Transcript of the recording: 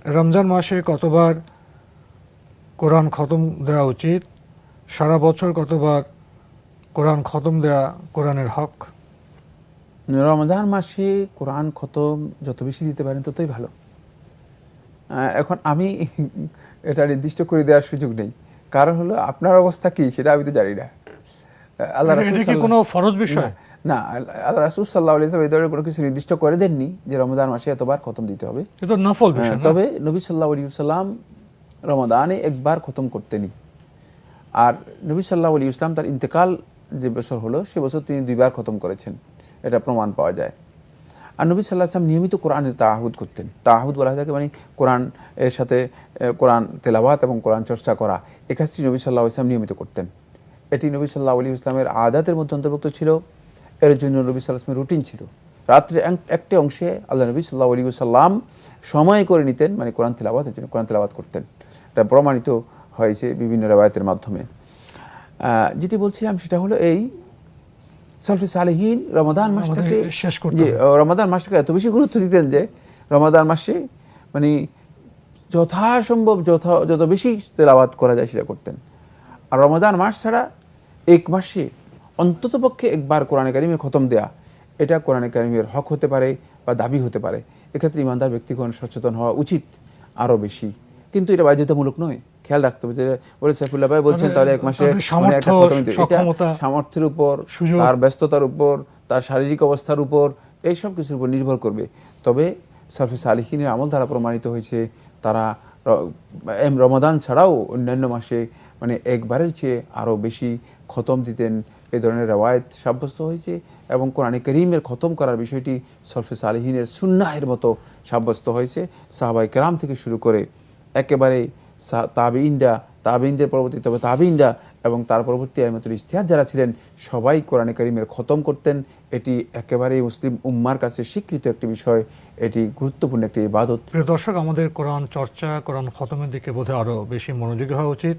রমজান মাসে কতবার কোরআন খতম দেওয়া উচিত? সারা বছর কতবার কোরআন খতম দেওয়া কোরআনের হক? রমজান মাসে কোরআন খতম যত বেশি দিতে পারেন ততই ভালো। এখন আমি এটা নির্দিষ্ট করে দেওয়ার সুযোগ নেই, কারণ হলো আপনার অবস্থা কি সেটা আমি তো জানি না। আল্লাহ রাসূল এটা কি কোনো ফরজ বিষয়? না, আল্লাহ রাসূল সাল্লাল্লাহু আলাইহি ওয়াসাল্লাম এই ধরনের কোনো কিছু নির্দিষ্ট করে দেননি যে রমজান মাসে এতবার খতম দিতে হবে। এটা নফল বিষয় না? তবে নবী সাল্লাল্লাহু আলাইহি ওয়াসাল্লাম রমাদানে একবার খতম করতেনই, আর নবী সাল্লাল্লাহু আলাইহি ওয়াসাল্লাম তার ইন্তেকাল যে বছর হলো সে বছর তিনি 2 বার খতম করেছেন, এটা প্রমাণ পাওয়া যায়। আর নবী সাল্লাল্লাহু আলাইহি ওয়াসাল্লাম নিয়মিত কোরআনের তাআহুদ করতেন। তাআহুদ বলা হয় থাকে মানে কোরআন এর সাথে কোরআন তেলাওয়াত এবং কোরআন চর্চা করা, এই কাজটি নবী সাল্লাল্লাহু আলাইহি ওয়াসাল্লাম নিয়মিত করতেন। এটি নবী সাল্লাল্লাহু আলাইহি ওয়াসাল্লামের আদাতের মধ্যে অন্তর্ভুক্ত ছিল। এর জন্য নবী সাল্লাল্লাহু আলাইহি ওয়াসাল্লামের রুটিন ছিল রাত্রে একটি অংশে আল্লাহ নবী সাল্লাল্লাহু আলাইহি ওয়াসাল্লাম সময় করে নিতেন, মানে কোরআন তেলাওয়াতের জন্য কোরআন তেলাওয়াত করতেন। এটা প্রমাণিত হয়েছে বিভিন্ন রিওয়ায়াতের মাধ্যমে। যেটি বলছিলাম সেটা হলো এই সালফে সালেহীন রমাদান মাসটাকে রমাদান মাসটাকে এত বেশি গুরুত্ব দিতেন যে রমাদান মাসে মানে যথাসম্ভব যত বেশি তেলাওয়াত করা যায় সেটা করতেন। আর রমাদান মাস ছাড়া এক মাসে অন্ততপক্ষে একবার কোরআনে কারিমের খতম দেয়া, এটা কোরআনে কারিমের হক হতে পারে বা দাবি হতে পারে। এক্ষেত্রে ইমানদার ব্যক্তিগণ সচেতন হওয়া উচিত আরও বেশি, কিন্তু এটা বাধ্যতামূলক নয়। খেয়াল রাখতে হবে যে বলে সাইফুল্লাহ ভাই বলছেন তাহলে এক মাসে সামর্থ্যের উপর, তার ব্যস্ততার উপর, তার শারীরিক অবস্থার উপর, এই সব কিছুর উপর নির্ভর করবে। তবে সালফে সালেহীনের আমল দ্বারা প্রমাণিত হয়েছে তারা রমাদান ছাড়াও অন্যান্য মাসে মানে একবারের চেয়ে আরও বেশি খতম দিতেন। এই ধরনের রেওয়ায়েত সাব্যস্ত হয়েছে এবং কোরআনে কারীমের খতম করার বিষয়টি সালফে সালেহীনের সুন্নাহের মতো সাব্যস্ত হয়েছে। সাহাবায়ে কেরাম থেকে শুরু করে একেবারে তাবেঈনদের পরবর্তী তাবেঈনরা এবং তার পরবর্তী আইমাতুল ইজতিহাদ যারা ছিলেন সবাই কোরআনে কারীমের খতম করতেন। এটি একেবারেই মুসলিম উম্মার কাছে স্বীকৃত একটি বিষয়, এটি গুরুত্বপূর্ণ একটি ইবাদত। প্রিয় দর্শক, আমাদের কোরআন চর্চা, কোরআন খতমের দিকে বোধহয় আরও বেশি মনোযোগী হওয়া উচিত।